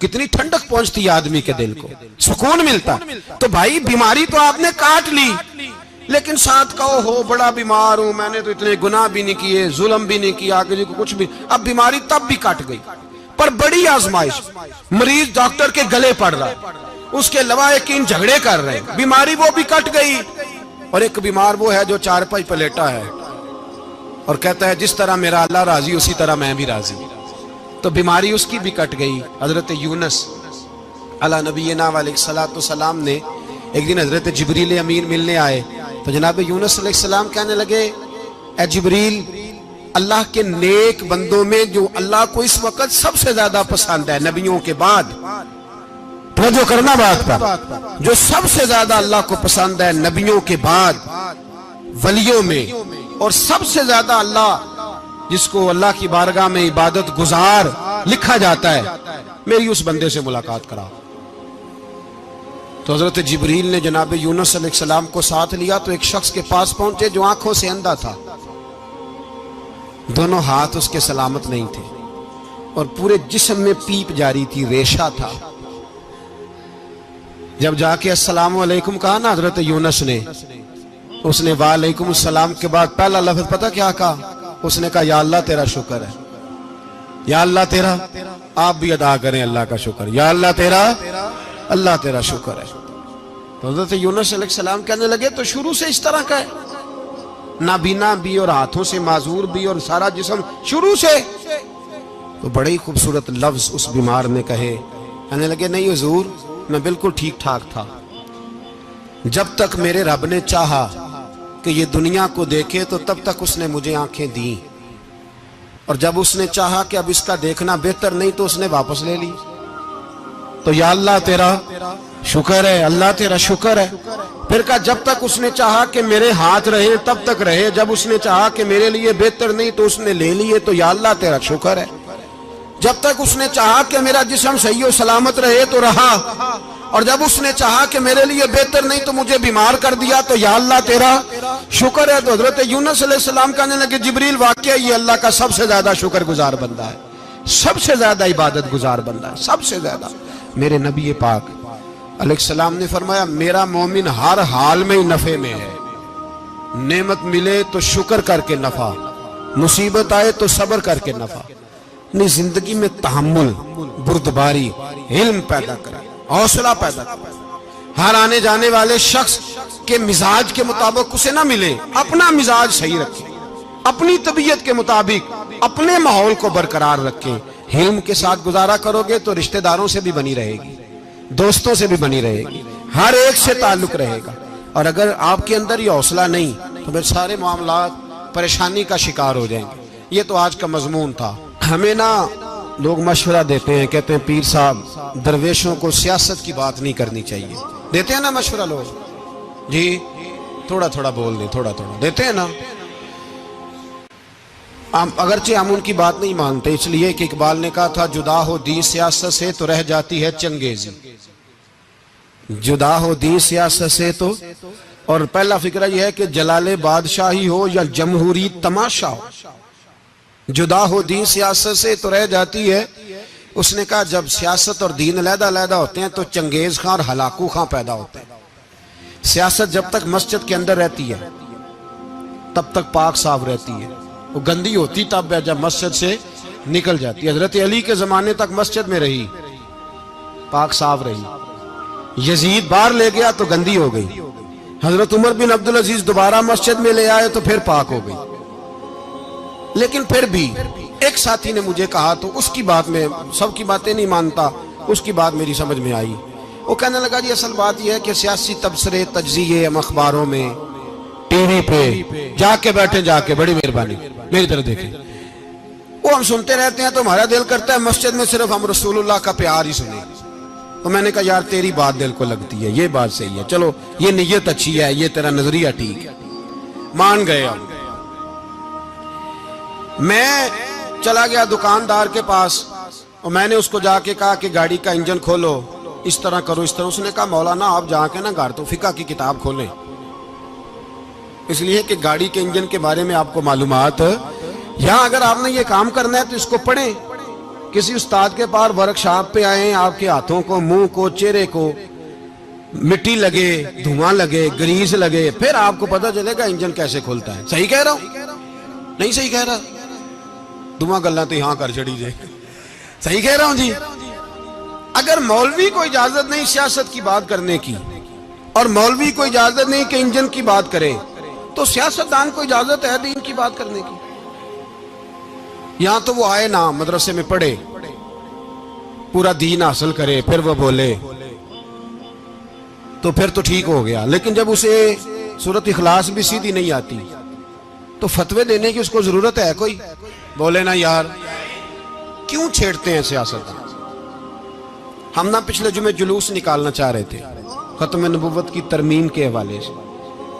کتنی ٹھنڈک پہنچتی ہے آدمی کے دل کو، سکون ملتا. تو بھائی بیماری تو آپ نے کاٹ لی، لیکن ساتھ کہو ہو بڑا بیمار ہوں، میں نے تو اتنے گناہ بھی نہیں کیے، ظلم بھی نہیں کیا، کسی کو کچھ بھی. اب بیماری تب بھی کٹ گئی، پر بڑی آزمائش، مریض ڈاکٹر کے گلے پڑ رہا ہے، اس کے لواحقین جھگڑے کر رہے ہیں، بیماری وہ بھی کٹ گئی. اور ایک بیمار وہ ہے جو چارپائی پہ لیٹا ہے اور کہتا ہے جس طرح میرا اللہ راضی اسی طرح میں بھی راضی. تو بیماری اس کی بھی کٹ گئی. حضرت یونس علی نبینا علیہ الصلوۃ والسلام نے ایک دن حضرت جبریل امین ملنے آئے تو جناب یونس علیہ السلام کہنے لگے اے جبریل اللہ کے نیک بندوں میں جو اللہ کو اس وقت سب سے زیادہ پسند ہے نبیوں کے بعد، توجہ کرنا بات پر، جو سب سے زیادہ اللہ کو پسند ہے نبیوں کے بعد ولیوں میں، اور سب سے زیادہ اللہ جس کو اللہ کی بارگاہ میں عبادت گزار لکھا جاتا ہے، میری اس بندے سے ملاقات کرا۔ تو حضرت جبریل نے جناب یونس علیہ السلام کو ساتھ لیا تو ایک شخص کے پاس پہنچے جو آنکھوں سے اندھا تھا، دونوں ہاتھ اس کے سلامت نہیں تھے اور پورے جسم میں پیپ جاری تھی، ریشہ تھا۔ جب جا کے السلام علیکم کہا نا حضرت یونس نے، اس نے وعلیکم السلام کے بعد پہلا لفظ پتہ کیا کہا؟ اس نے کہا یا اللہ تیرا شکر ہے، یا اللہ تیرا، آپ بھی ادا کریں اللہ کا شکر، یا اللہ تیرا، اللہ تیرا شکر ہے۔ تو حضرت یونس علیہ السلام کہنے لگے تو شروع سے اس طرح کا ہے، نابینا بھی اور ہاتھوں سے معذور بھی اور سارا جسم شروع سے؟ تو بڑے ہی خوبصورت لفظ اس بیمار نے کہے، کہنے لگے نہیں حضور میں بالکل ٹھیک ٹھاک تھا، جب تک میرے رب نے چاہا کہ یہ دنیا کو دیکھے تو تب تک اس نے مجھے آنکھیں دیں، اور جب اس نے چاہا کہ اب اس کا دیکھنا بہتر نہیں تو اس نے واپس لے لی۔ تو یا اللہ تیرا شکر ہے، اللہ تیرا شکر ہے۔ پھر کہا جب تک اس نے چاہا کہ میرے ہاتھ رہے تب تک رہے، جب اس نے چاہا کہ میرے لیے بہتر نہیں تو اس نے لے لیے، تو یا اللہ تیرا شکر ہے۔ جب تک اس نے چاہا کہ میرا جسم صحیح و سلامت رہے تو رہا، اور جب اس نے چاہا کہ میرے لیے بہتر نہیں تو مجھے بیمار کر دیا، تو یا اللہ تیرا شکر ہے۔ تو حضرت یونس علیہ السلام کہنے لگے جبریل واقعہ یہ اللہ کا سب سے زیادہ شکر گزار بندہ ہے، سب سے زیادہ عبادت گزار بندہ ہے، سب سے زیادہ۔ میرے نبی پاک علیہ السلام نے فرمایا میرا مومن ہر حال میں ہی نفع میں ہے، نعمت ملے تو شکر کر کے نفع، مصیبت آئے تو صبر کر کے نفع، اپنی زندگی میں تحمل، بردباری، علم پیدا کرے، حوصلہ پیدا کرے۔ ہر آنے جانے والے شخص کے مزاج کے مطابق اسے نہ ملے، اپنا مزاج صحیح رکھے، اپنی طبیعت کے مطابق اپنے ماحول کو برقرار رکھیں۔ علم کے ساتھ گزارا کرو گے تو رشتہ داروں سے بھی بنی رہے گی، دوستوں سے بھی بنی رہے گی، ہر ایک سے تعلق رہے گا۔ اور اگر آپ کے اندر یہ حوصلہ نہیں تو پھر سارے معاملات پریشانی کا شکار ہو جائیں گے۔ یہ تو آج کا مضمون تھا۔ ہمیں نا لوگ مشورہ دیتے ہیں، کہتے ہیں پیر صاحب درویشوں کو سیاست کی بات نہیں کرنی چاہیے، دیتے ہیں نا مشورہ لوگ؟ جی تھوڑا تھوڑا بول دیں، تھوڑا تھوڑا دیتے ہیں نا۔ اگرچہ ہم ان کی بات نہیں مانتے، اس لیے کہ اقبال نے کہا تھا جدا ہو دین سیاست سے تو رہ جاتی ہے چنگیزی، جدا ہو دین سیاست سے تو، اور پہلا فکرہ یہ ہے کہ جلال بادشاہی ہو یا جمہوری تماشا ہو، جدا ہو دین سیاست سے تو رہ جاتی ہے۔ اس نے کہا جب سیاست اور دین علیحدہ علیحدہ ہوتے ہیں تو چنگیز خان اور ہلاکو خان پیدا ہوتے ہیں۔ سیاست جب تک مسجد کے اندر رہتی ہے تب تک پاک صاف رہتی ہے، وہ گندی ہوتی تب ہے جب مسجد سے نکل جاتی ہے۔ حضرت علی کے زمانے تک مسجد میں رہی، پاک صاف رہی، یزید باہر لے گیا تو گندی ہو گئی، حضرت عمر بن عبدالعزیز دوبارہ مسجد میں لے آئے تو پھر پاک ہو گئی۔ لیکن پھر بھی ایک ساتھی نے مجھے کہا تو اس کی بات میں، سب کی باتیں نہیں مانتا، اس کی بات میری سمجھ میں آئی۔ وہ کہنے لگا جی اصل بات یہ ہے کہ سیاسی تبصرے تجزیے ہم اخباروں میں ٹی وی پہ جا کے بیٹھے، جا کے بڑی مہربانی میری طرف دیکھیں، وہ ہم سنتے رہتے ہیں تو ہمارا دل کرتا ہے مسجد میں صرف ہم رسول اللہ کا پیار ہی سنیں۔ تو میں نے کہا یار تیری بات دل کو لگتی ہے، یہ بات صحیح ہے، چلو یہ نیت اچھی ہے، یہ تیرا نظریہ ٹھیک ہے، مان گئے ہم۔ میں چلا گیا دکاندار کے پاس اور میں نے اس کو جا کے کہا کہ گاڑی کا انجن کھولو، اس طرح کرو، اس طرح۔ اس نے کہا مولانا آپ جا کے نا گھر تو فقہ کی کتاب کھولیں، اس لیے کہ گاڑی کے انجن کے بارے میں آپ کو معلومات، یہاں اگر آپ نے یہ کام کرنا ہے تو اس کو پڑھیں، کسی استاد کے پاس ورکشاپ پہ آئیں، آپ کے ہاتھوں کو، منہ کو، چہرے کو مٹی لگے، دھواں لگے، گریس لگے، پھر آپ کو پتہ چلے گا انجن کیسے کھلتا ہے۔ صحیح کہہ رہا ہوں؟ نہیں صحیح کہہ رہا؟ دعا گلہ تو یہاں کر چڑی جائے، صحیح کہہ رہا ہوں جی؟ اگر مولوی کو اجازت نہیں سیاست کی بات کرنے کی، اور مولوی کو اجازت نہیں کہ انجن کی بات کرے، تو سیاستدان کو اجازت ہے دین کی بات کرنے کی؟ یہاں تو وہ آئے نا مدرسے میں پڑھے، پورا دین حاصل کرے، پھر وہ بولے۔ تو پھر تو ٹھیک ہو گیا، لیکن جب اسے سورۃ اخلاص بھی سیدھی نہیں آتی تو فتوے دینے کی اس کو ضرورت ہے کوئی؟ بولے نا یار، کیوں چھیڑتے ہیں سیاست؟ ہم نہ پچھلے جمعے جلوس نکالنا چاہ رہے تھے ختم نبوت کی ترمیم کے حوالے سے،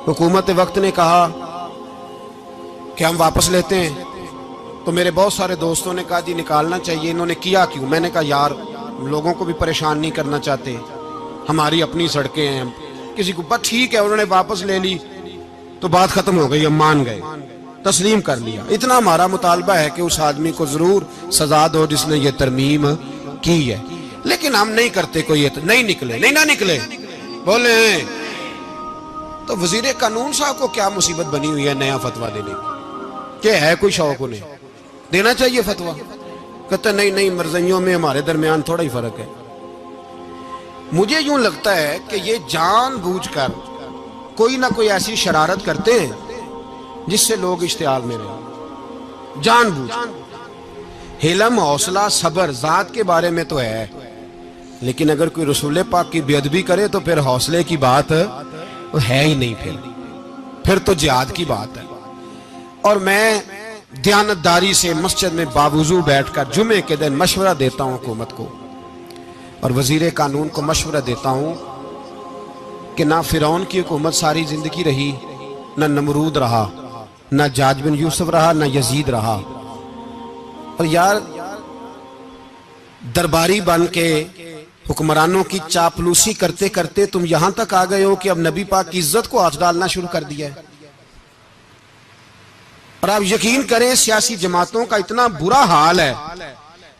حکومت وقت نے کہا کہ ہم واپس لیتے ہیں، تو میرے بہت سارے دوستوں نے کہا جی نکالنا چاہیے، انہوں نے کیا کیوں؟ میں نے کہا یار لوگوں کو بھی پریشان نہیں کرنا چاہتے، ہماری اپنی سڑکیں ہیں، کسی کو بس ٹھیک ہے، انہوں نے واپس لے لی تو بات ختم ہو گئی، ہم مان گئے، تسلیم کر لیا۔ اتنا ہمارا مطالبہ ہے کہ اس آدمی کو ضرور سزا دو جس نے یہ ترمیم کی ہے، لیکن ہم نہیں کرتے، کوئی نہیں نکلے، نہیں نہ نکلے بولے ہیں۔ تو وزیر قانون صاحب کو کیا مصیبت بنی ہوئی ہے نیا فتویٰ دینے کی؟ کہ ہے کوئی شوق انہیں دینا چاہیے فتویٰ؟ کہتے نہیں مرضیوں میں ہمارے درمیان تھوڑا ہی فرق ہے۔ مجھے یوں لگتا ہے کہ یہ جان بوجھ کر کوئی نہ کوئی ایسی شرارت کرتے ہیں جس سے لوگ اشتعال میں رہیں، جان بوجھ۔ حلم، حوصلہ، صبر ذات کے بارے میں تو ہے، لیکن اگر کوئی رسول پاک کی بے ادبی کرے تو پھر حوصلے کی بات ہے ہی نہیں، پھر تو جہاد کی بات ہے۔ اور میں دیانتداری سے مسجد میں باوضو بیٹھ کر جمعے کے دن مشورہ دیتا ہوں حکومت کو اور وزیر قانون کو مشورہ دیتا ہوں کہ نہ فرعون کی حکومت ساری زندگی رہی، نہ نمرود رہا، نہ جاج بن یوسف رہا، نہ یزید رہا، اور یار درباری بن کے حکمرانوں کی چاپلوسی کرتے کرتے تم یہاں تک آ گئے ہو کہ اب نبی پاک کی عزت کو ہاتھ ڈالنا شروع کر دیا ہے۔ اور آپ یقین کریں سیاسی جماعتوں کا اتنا برا حال ہے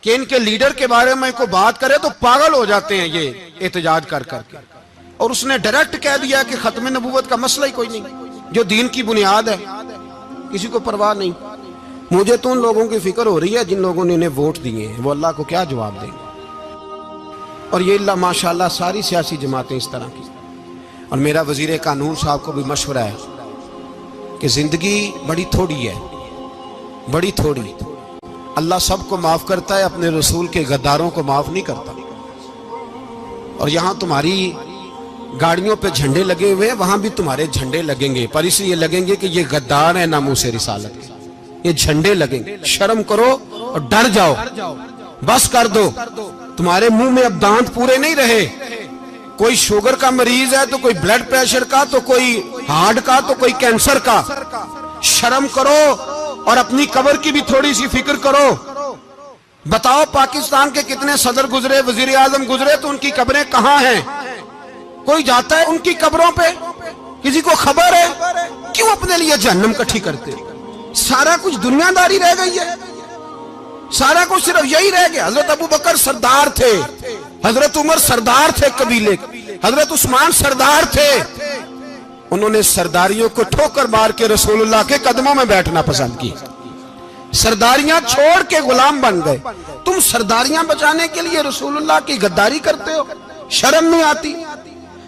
کہ ان کے لیڈر کے بارے میں کوئی بات کرے تو پاگل ہو جاتے ہیں یہ احتجاج کر کر کے، اور اس نے ڈائریکٹ کہہ دیا کہ ختم نبوت کا مسئلہ ہی کوئی نہیں، جو دین کی بنیاد ہے، کسی کو پرواہ نہیں۔ مجھے تو ان لوگوں کی فکر ہو رہی ہے جن لوگوں نے انہیں ووٹ دیے ہیں، وہ اللہ کو کیا جواب دیں گے؟ اور یہ اللہ ماشاءاللہ ساری سیاسی جماعتیں اس طرح کی۔ اور میرا وزیر قانون صاحب کو بھی مشورہ ہے کہ زندگی بڑی تھوڑی ہے، بڑی تھوڑی، اللہ سب کو معاف کرتا ہے، اپنے رسول کے غداروں کو معاف نہیں کرتا۔ اور یہاں تمہاری گاڑیوں پہ جھنڈے لگے ہوئے ہیں، وہاں بھی تمہارے جھنڈے لگیں گے، پر اس لیے لگیں گے کہ یہ غدار ہیں ناموس رسالت کے، یہ جھنڈے لگیں گے۔ شرم کرو اور ڈر جاؤ، بس کر دو، تمہارے منہ میں اب دانت پورے نہیں رہے۔ کوئی شوگر کا مریض ہے تو کوئی بلڈ پریشر کا، تو کوئی ہارٹ کا، تو کوئی کینسر کا۔ شرم کرو اور اپنی قبر کی بھی تھوڑی سی فکر کرو۔ بتاؤ پاکستان کے کتنے صدر گزرے، وزیر اعظم گزرے، تو ان کی قبریں کہاں ہیں؟ کوئی جاتا ہے ان کی قبروں پہ؟ کسی کو خبر ہے؟ کیوں اپنے لیے جہنم کٹھی کرتے؟ سارا کچھ دنیا داری رہ گئی ہے، سارا کچھ صرف یہی رہ گیا۔ حضرت ابو بکر سردار تھے، حضرت عمر سردار تھے قبیلے، حضرت عثمان سردار تھے، انہوں نے سرداریوں کو ٹھوکر مار کے رسول اللہ کے قدموں میں بیٹھنا پسند کی، سرداریاں چھوڑ کے غلام بن گئے۔ تم سرداریاں بچانے کے لیے رسول اللہ کی غداری کرتے ہو، شرم نہیں آتی؟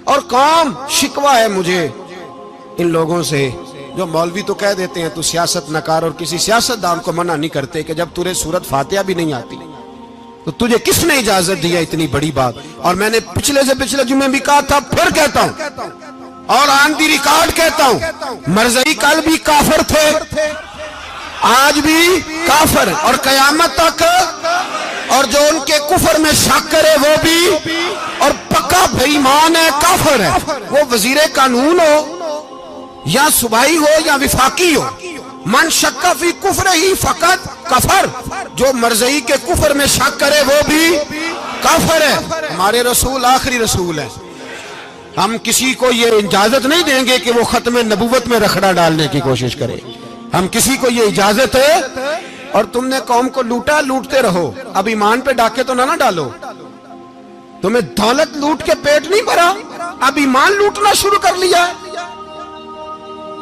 اور قوم شکوہ ہے مجھے ان لوگوں سے جو مولوی تو کہہ دیتے ہیں تو سیاست نہ کر، اور کسی سیاستدان کو منع نہیں کرتے کہ جب تجھے سورت فاتحہ بھی نہیں آتی تو تجھے کس نے اجازت دیا اتنی بڑی بات؟ اور میں نے پچھلے جمعے بھی کہا تھا، پھر کہتا ہوں اور آن دی ریکارڈ کہتا ہوں، مرزائی کل بھی کافر تھے، آج بھی کافر، اور قیامت تک، اور جو ان کے کفر میں شک کرے وہ بھی، اور پکا بے ایمان ہے، کافر ہے، وہ وزیر قانون ہو یا صوبائی ہو یا وفاقی ہو۔ من شک فی کفر ہی فقط کفر، جو مرزائی کے کفر میں شک کرے وہ بھی کافر ہے۔ ہمارے رسول آخری رسول ہے، ہم کسی کو یہ اجازت نہیں دیں گے کہ وہ ختم نبوت میں رکھڑا ڈالنے کی کوشش کرے، ہم کسی کو یہ اجازت ہے۔ اور تم نے قوم کو لوٹا، لوٹتے رہو، اب ایمان پہ ڈاکے تو نہ ڈالو۔ تمہیں دولت لوٹ کے پیٹ نہیں بھرا، اب ایمان لوٹنا شروع کر لیا ہے۔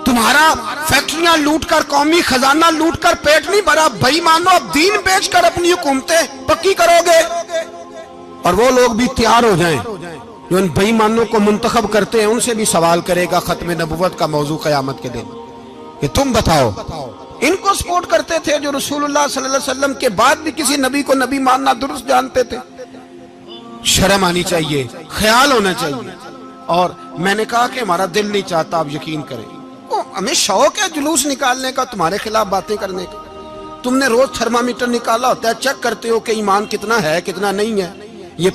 تمہارا فیکٹریاں لوٹ کر، قومی خزانہ لوٹ کر پیٹ نہیں بھرا، بھائی مانو اب دین بیچ کر اپنی حکومتیں پکی کرو گے۔ اور وہ لوگ بھی تیار ہو جائیں جو ان بے ایمانوں کو منتخب کرتے ہیں، ان سے بھی سوال کرے گا ختم نبوت کا موضوع قیامت کے دن کہ تم بتاؤ، ان کو سپورٹ کرتے تھے جو رسول اللہ صلی اللہ علیہ وسلم کے بعد بھی کسی نبی کو نبی ماننا درست جانتے تھے؟ شرم آنی چاہیے، خیال ہونا چاہیے۔ اور میں نے کہا کہ ہمارا دل نہیں چاہتا، آپ یقین کریں، ہمیں شوق ہے جلوس نکالنے کا، تمہارے خلاف باتیں کرنے کا۔ تم نے روز تھرمامیٹر نکالا ہوتا ہے، چیک کرتے ہو کہ ایمان کتنا ہے کتنا نہیں ہے۔ یہ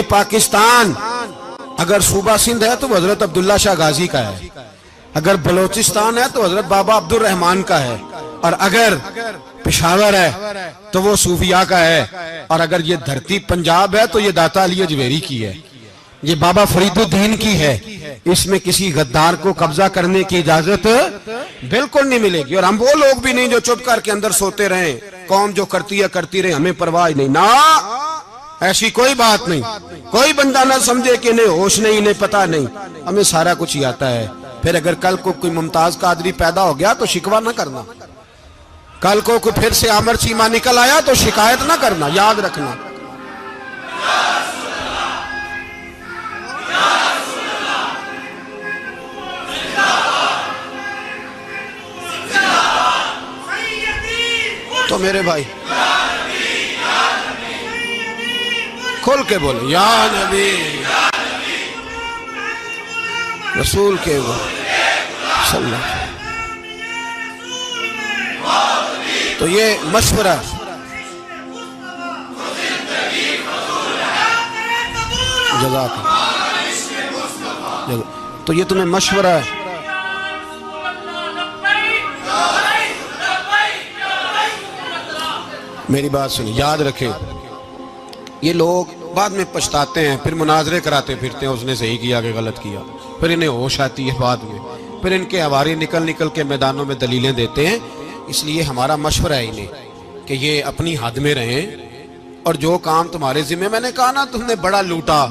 پاکستان اگر صوبہ سندھ ہے تو حضرت عبداللہ شاہ غازی کا ہے، اگر بلوچستان ہے تو حضرت بابا عبد الرحمان کا ہے، اور اگر پشاور ہے تو وہ صوفیاء کا ہے، اور اگر یہ دھرتی پنجاب ہے تو یہ داتا علی اجویری کی ہے، یہ بابا فرید الدین کی ہے۔ اس میں کسی غدار کو قبضہ کرنے کی اجازت بالکل نہیں ملے گی، اور ہم وہ لوگ بھی نہیں جو چپ کر کے اندر سوتے رہیں، قوم جو کرتی ہے کرتی رہے، ہمیں پرواہ نہیں، نہ ایسی کوئی بات نہیں۔ کوئی بندہ نہ سمجھے کہ انہیں ہوش نہیں، انہیں پتہ نہیں، ہمیں سارا کچھ ہی آتا ہے۔ پھر اگر کل کو کوئی ممتاز قادری پیدا ہو گیا تو شکوہ نہ کرنا، کل کو کوئی پھر سے عامر چیمہ نکل آیا تو شکایت نہ کرنا، یاد رکھنا۔ تو میرے بھائی کھول کے بولے یا نبی رسول کے صلی اللہ علیہ وسلم۔ تو یہ مشورہ جزاک اللہ، تو یہ تمہیں مشورہ ہے۔ میری بات سنیں، یاد رکھیں، یہ لوگ بعد میں پچھتاتے ہیں، پھر مناظرے کراتے پھرتے ہیں، اس نے صحیح کیا کہ غلط کیا، پھر انہیں ہوش آتی ہے بعد میں، پھر ان کے ہواری نکل نکل کے میدانوں میں دلیلیں دیتے ہیں۔ اس لیے ہمارا مشورہ ہے انہیں کہ یہ اپنی حد میں رہیں، اور جو کام تمہارے ذمہ، میں نے کہا نا تم نے بڑا لوٹا،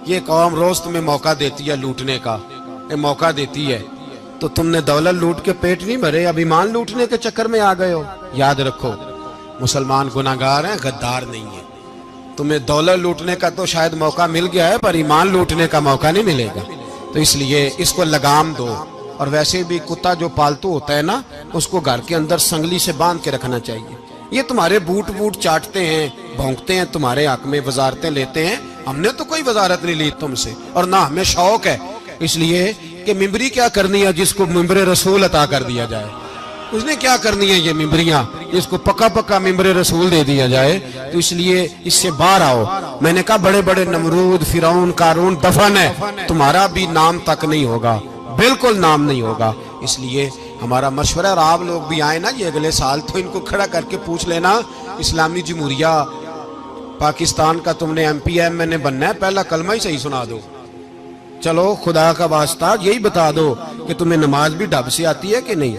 یہ قوم روز تمہیں موقع دیتی ہے لوٹنے کا، یہ موقع دیتی ہے، تو تم نے دولت لوٹ کے پیٹ نہیں بھرے، اب ایمان لوٹنے کے چکر میں آ گئے ہو۔ یاد رکھو، مسلمان گناہگار ہیں، غدار نہیں ہیں۔ تمہیں دولت لوٹنے کا تو شاید موقع مل گیا ہے، پر ایمان لوٹنے کا موقع نہیں ملے گا، تو اس لیے اس کو لگام دو۔ اور ویسے بھی کتا جو پالتو ہوتا ہے نا، اس کو گھر کے اندر سنگلی سے باندھ کے رکھنا چاہیے۔ یہ تمہارے بوٹ چاٹتے ہیں، بھونکتے ہیں تمہارے حق میں، وزارتیں لیتے ہیں، ہم نے تو کوئی وزارت نہیں لی تم سے، اور نہ ہمیں شوق ہے، اس لیے کہ ممبری کیا کرنی ہے جس کو ممبر رسول عطا کر دیا جائے، اس نے کیا کرنی ہے یہ ممبریاں جس کو پکا ممبر رسول دے دیا جائے، تو اس لیے اس سے باہر آؤ۔ میں نے کہا بڑے بڑے نمرود، فرعون، قارون دفن ہے، تمہارا بھی نام تک نہیں ہوگا، بالکل نام نہیں ہوگا۔ اس لیے ہمارا مشورہ، اور آپ لوگ بھی آئے نا یہ اگلے سال، تو ان کو کھڑا کر کے پوچھ لینا، اسلامی جمہوریہ پاکستان کا تم نے MPM میں نے بننا ہے، پہلا کلمہ ہی صحیح سنا دو، چلو خدا کا واسطہ یہی بتا دو کہ تمہیں نماز بھی ڈھب سے آتی ہے کہ نہیں،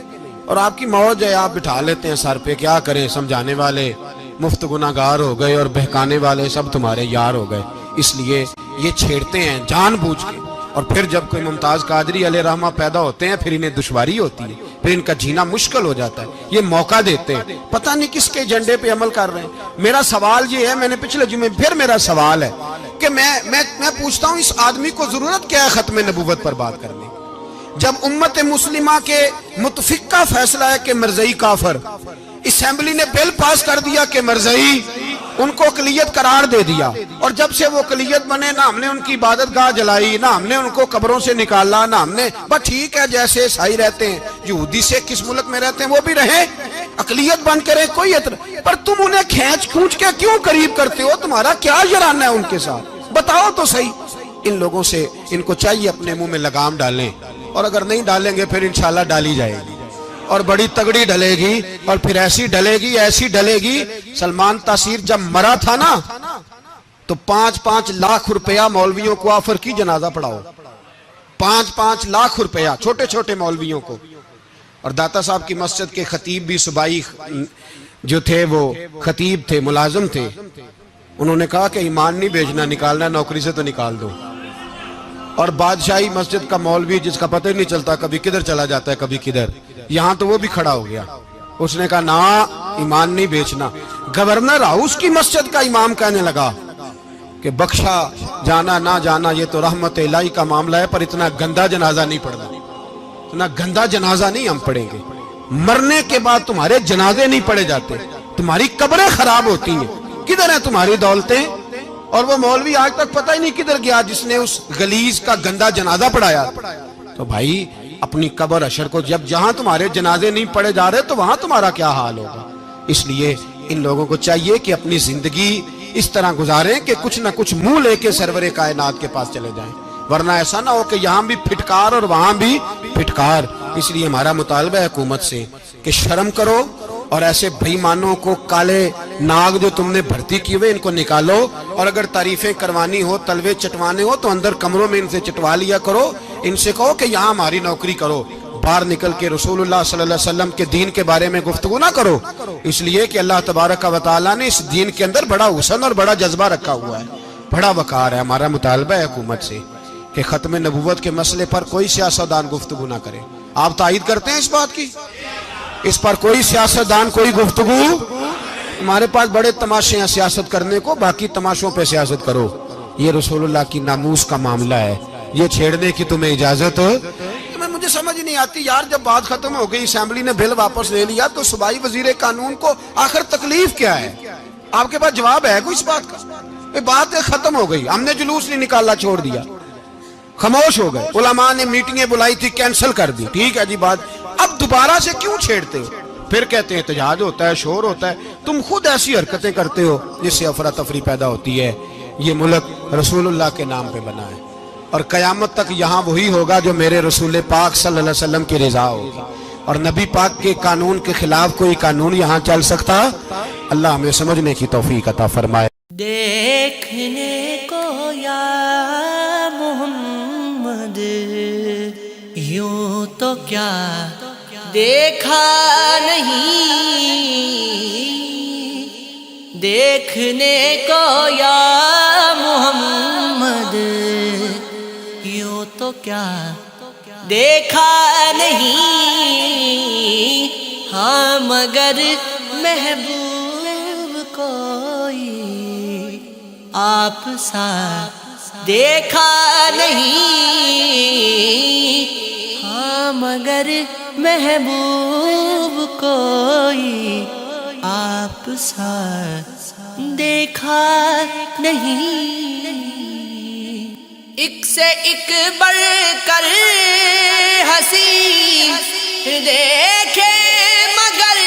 اور آپ کی موج ہے، آپ بٹھا لیتے ہیں سر پہ، کیا کریں، سمجھانے والے مفت گناہگار ہو گئے اور بہکانے والے سب تمہارے یار ہو گئے۔ اس لیے یہ چھیڑتے ہیں جان بوجھ کے، اور پھر جب کوئی ممتاز قادری علیہ رحمہ پیدا ہوتے ہیں، پھر انہیں دشواری ہوتی ہے، پھر ان کا جینا مشکل ہو جاتا ہے، یہ موقع دیتے ہیں، پتہ نہیں کس کے ایجنڈے پہ عمل کر رہے ہیں۔ میرا سوال یہ ہے، میں نے پچھلے جمعے پھر میرا سوال ہے کہ میں پوچھتا ہوں، اس آدمی کو ضرورت کیا ہے ختم نبوت پر بات کرنے، جب امت مسلمہ کے متفقہ فیصلہ ہے کہ مرزائی کافر، اسمبلی نے بل پاس کر دیا کہ مرزائی، ان کو اقلیت قرار دے دیا، اور جب سے وہ اقلیت بنے، نہ ہم نے ان کی عبادت گاہ جلائی، نہ ہم نے ان کو قبروں سے نکالا، نہ ہم نے، بس ٹھیک ہے جیسے عیسائی رہتے ہیں، یہودی سے کس ملک میں رہتے ہیں وہ بھی رہیں، اقلیت بن کے رہے، کوئی اعتراض، پر تم انہیں کھینچ کے کیوں قریب کرتے ہو؟ تمہارا کیا جرانہ ہے ان کے ساتھ؟ بتاؤ تو صحیح۔ ان لوگوں سے ان کو چاہیے اپنے منہ میں لگام ڈالیں، اور اگر نہیں ڈالیں گے پھر انشاءاللہ ڈالی جائے گی، اور بڑی تگڑی ڈلے گی، اور پھر ایسی ڈلے گی۔ سلمان تاثیر جب مرا تھا نا تو 5-5 لاکھ روپیہ مولویوں کو آفر کی جنازہ پڑھاؤ، 5-5 لاکھ روپیہ چھوٹے چھوٹے مولویوں کو۔ اور داتا صاحب کی مسجد کے خطیب بھی صوبائی جو تھے، وہ خطیب تھے، ملازم تھے، انہوں نے کہا کہ ایمان نہیں بیچنا، نکالنا نوکری سے تو نکال دو۔ اور بادشاہی مسجد کا مولوی جس کا پتہ ہی نہیں چلتا، کبھی کدھر چلا جاتا ہے کبھی کدھر، یہاں تو وہ بھی کھڑا ہو گیا، اس نے کہا نا ایمان نہیں بیچنا۔ گورنر ہاؤس کی مسجد کا امام کہنے لگا کہ بخشا جانا نہ جانا یہ تو رحمت الہی کا معاملہ ہے، پر اتنا گندا جنازہ نہیں پڑھنا، اتنا گندا جنازہ نہیں ہم پڑھیں گے، مرنے کے بعد تمہارے جنازے نہیں پڑھے جاتے، تمہاری قبریں خراب ہوتی ہیں، کدھر ہیں تمہاری دولتیں؟ اور وہ مولوی آج تک پتہ ہی نہیں کدھر گیا جس نے اس غلیظ کا گندا جنازہ پڑھایا. تو بھائی اپنی قبر اشر کو جب جہاں تمہارے جنازے نہیں پڑھے جا رہے تو وہاں تمہارا کیا حال ہوگا. اس لیے ان لوگوں کو چاہیے کہ اپنی زندگی اس طرح گزاریں کہ کچھ نہ کچھ منہ لے کے سرور کائنات کے پاس چلے جائیں، ورنہ ایسا نہ ہو کہ یہاں بھی پھٹکار اور وہاں بھی پھٹکار. اس لیے ہمارا مطالبہ ہے حکومت سے کہ شرم کرو اور ایسے بھائیمانوں کو، کالے ناگ جو تم نے بھرتی کی ہوئے، ان کو نکالو، اور اگر تعریفیں کروانی ہو، تلوے چٹوانے ہو تو اندر کمروں میں ان سے چٹوا لیا کرو. ان سے کہو کہ یہاں ہماری نوکری کرو، باہر نکل کے رسول اللہ صلی اللہ علیہ وسلم کے دین کے بارے میں گفتگو نہ کرو. اس لیے کہ اللہ تبارک و تعالیٰ نے اس دین کے اندر بڑا حسن اور بڑا جذبہ رکھا ہوا ہے، بڑا وقار ہے. ہمارا مطالبہ ہے حکومت سے کہ ختم نبوت کے مسئلے پر کوئی سیاستدان گفتگو نہ کرے. آپ تائید کرتے ہیں اس بات کی؟ اس پر کوئی سیاستدان کوئی گفتگو. ہمارے پاس بڑے تماشے ہیں سیاست کرنے کو، باقی تماشوں پہ سیاست کرو. یہ رسول اللہ کی ناموس کا معاملہ ہے، یہ چھیڑنے کی تمہیں اجازت ہو؟ مجھے سمجھ نہیں آتی یار، جب بات ختم ہو گئی، اسمبلی نے بل واپس لے لیا، تو صوبائی وزیر قانون کو آخر تکلیف کیا ہے؟ آپ کے پاس جواب ہے کوئی اس بات کا؟ یہ بات ختم ہو گئی، ہم نے جلوس نہیں نکالا، چھوڑ دیا، خاموش ہو گئے. علماء نے میٹنگیں بلائی تھی، کینسل کر دی، ٹھیک ہے جی بات. اب دوبارہ سے کیوں چھیڑتے ہو؟ پھر کہتے ہیں احتجاج ہوتا ہے، شور ہوتا ہے. تم خود ایسی حرکتیں کرتے ہو جس سے افراتفری پیدا ہوتی ہے. یہ ملک رسول اللہ کے نام پہ بنا ہے، اور قیامت تک یہاں وہی ہوگا جو میرے رسول پاک صلی اللہ علیہ وسلم کی رضا ہوگی، اور نبی پاک کے قانون کے خلاف کوئی قانون یہاں چل سکتا؟ اللہ ہمیں سمجھنے کی توفیق عطا فرمائے. دیکھنے کو یا محمد یوں تو کیا دیکھا نہیں، دیکھنے کو یا محمد یوں تو کیا دیکھا نہیں، ہاں مگر محبوب کوئی آپ سا دیکھا نہیں، ہاں مگر محبوب کوئی آپ سا دیکھا نہیں. ایک سے ایک بڑھ کر حسین دیکھے مگر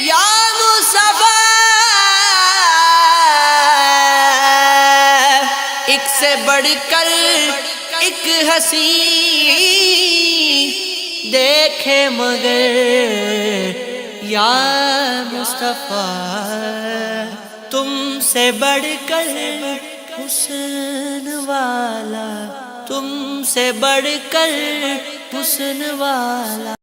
یا مصطفیٰ، ایک سے بڑھ کر ایک حسین دیکھے مگر یا مصطفیٰ، تم سے بڑھ کر حسن والا، تم سے بڑھ کر حسن والا.